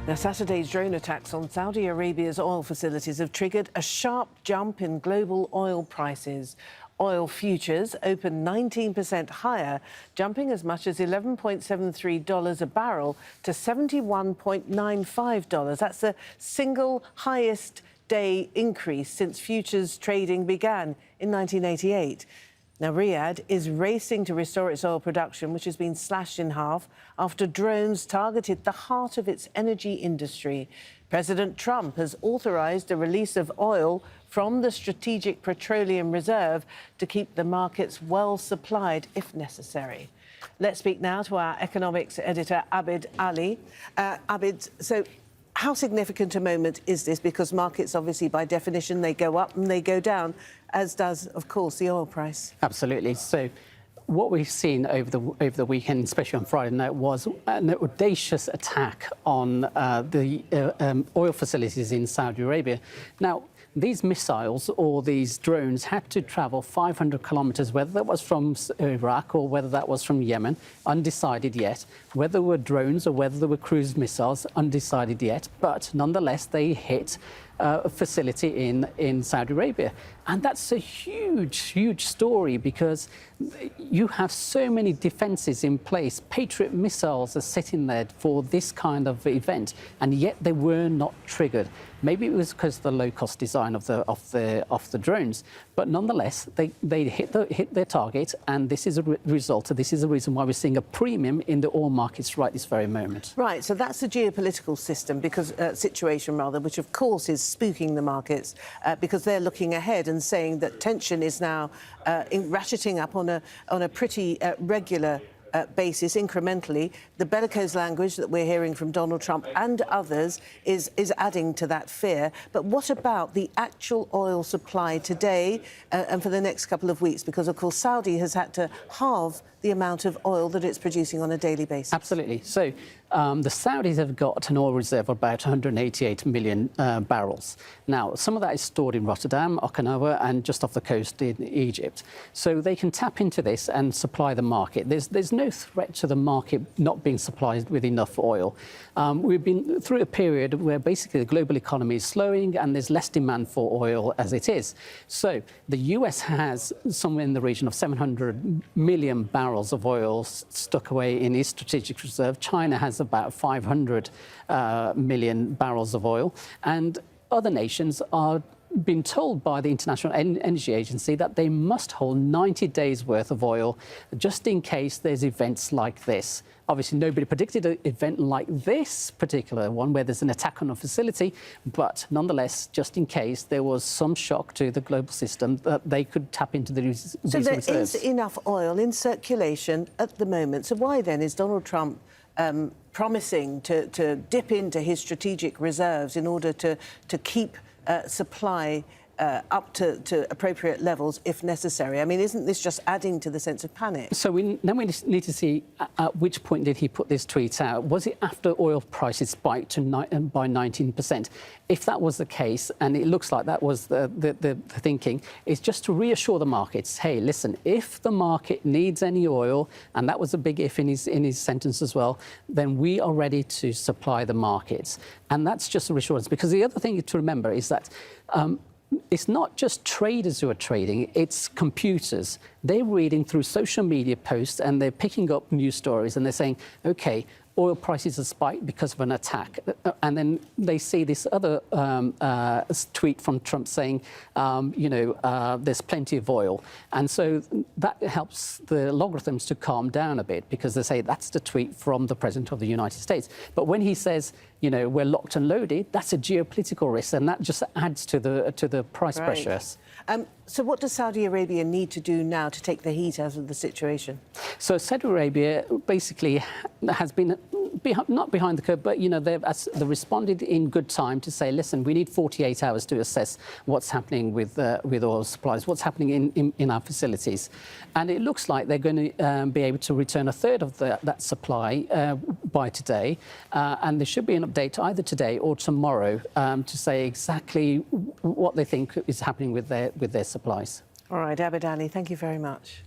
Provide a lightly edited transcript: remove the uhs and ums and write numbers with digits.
Now, Saturday's drone attacks on Saudi Arabia's oil facilities have triggered a sharp jump in global oil prices. Oil futures opened 19% higher, jumping as much as $11.73 a barrel to $71.95. That's the single highest day increase since futures trading began in 1988. Now, Riyadh is racing to restore its oil production, which has been slashed in half after drones targeted the heart of its energy industry. President Trump has authorised the release of oil from the Strategic Petroleum Reserve to keep the markets well supplied if necessary. Let's speak now to our economics editor, Abid Ali. Abid, so how significant a moment is this? Because markets, obviously, by definition, they go up and they go down, as does, of course, the oil price. Absolutely. So what we've seen over the weekend, especially on Friday night, was an audacious attack on the oil facilities in Saudi Arabia. Now, these missiles or these drones had to travel 500 kilometres, whether that was from Iraq or whether that was from Yemen, undecided yet. Whether they were drones or whether they were cruise missiles, undecided yet. But nonetheless, they hit a facility in Saudi Arabia. And that's a huge, huge story because you have so many defences in place. Patriot missiles are sitting there for this kind of event, and yet they were not triggered. Maybe it was because of the low-cost design of the drones, but nonetheless, they hit their target, and this is a result. This is the reason why we're seeing a premium in the oil markets right this very moment. Right. So that's the geopolitical situation, which of course is spooking the markets because they're looking ahead and saying that tension is now ratcheting up on a pretty regular basis, incrementally. The bellicose language that we're hearing from Donald Trump and others is adding to that fear. But what about the actual oil supply today and for the next couple of weeks? Because, of course, Saudi has had to halve the amount of oil that it's producing on a daily basis. Absolutely. So the Saudis have got an oil reserve of about 188 million barrels. Now, some of that is stored in Rotterdam, Okinawa, and just off the coast in Egypt. So they can tap into this and supply the market. There's no threat to the market not being supplied with enough oil. We've been through a period where basically the global economy is slowing and there's less demand for oil as it is. So the US has somewhere in the region of 700 million barrels of oil stuck away in its strategic reserve. China has about 500 million barrels of oil, and other nations are been told by the International Energy Agency that they must hold 90 days worth of oil just in case there's events like this. Obviously, nobody predicted an event like this particular one where there's an attack on a facility, but nonetheless, just in case there was some shock to the global system, that they could tap into these reserves. So there is enough oil in circulation at the moment. So why then is Donald Trump promising to dip into his strategic reserves in order to keep supply up to appropriate levels if necessary? I mean, isn't this just adding to the sense of panic? So then we need to see at which point did he put this tweet out? Was it after oil prices spiked by 19%? If that was the case, and it looks like that was the thinking, is just to reassure the markets, hey, listen, if the market needs any oil, and that was a big if in his sentence as well, then we are ready to supply the markets. And that's just a reassurance, because the other thing to remember is that it's not just traders who are trading, it's computers. They're reading through social media posts and they're picking up news stories and they're saying, OK, oil prices have spiked because of an attack. And then they see this other tweet from Trump saying, there's plenty of oil. And so that helps the logarithms to calm down a bit because they say that's the tweet from the President of the United States. But when he says, we're locked and loaded, that's a geopolitical risk, and that just adds to the price pressures. So what does Saudi Arabia need to do now to take the heat out of the situation? So Saudi Arabia basically has been not behind the curve, but they've responded in good time to say, listen, we need 48 hours to assess what's happening with oil supplies, what's happening in our facilities, and it looks like they're going to be able to return a third of that supply by today, and there should be an update either today or tomorrow to say exactly what they think is happening with their supplies. All right, Abid Ali, thank you very much.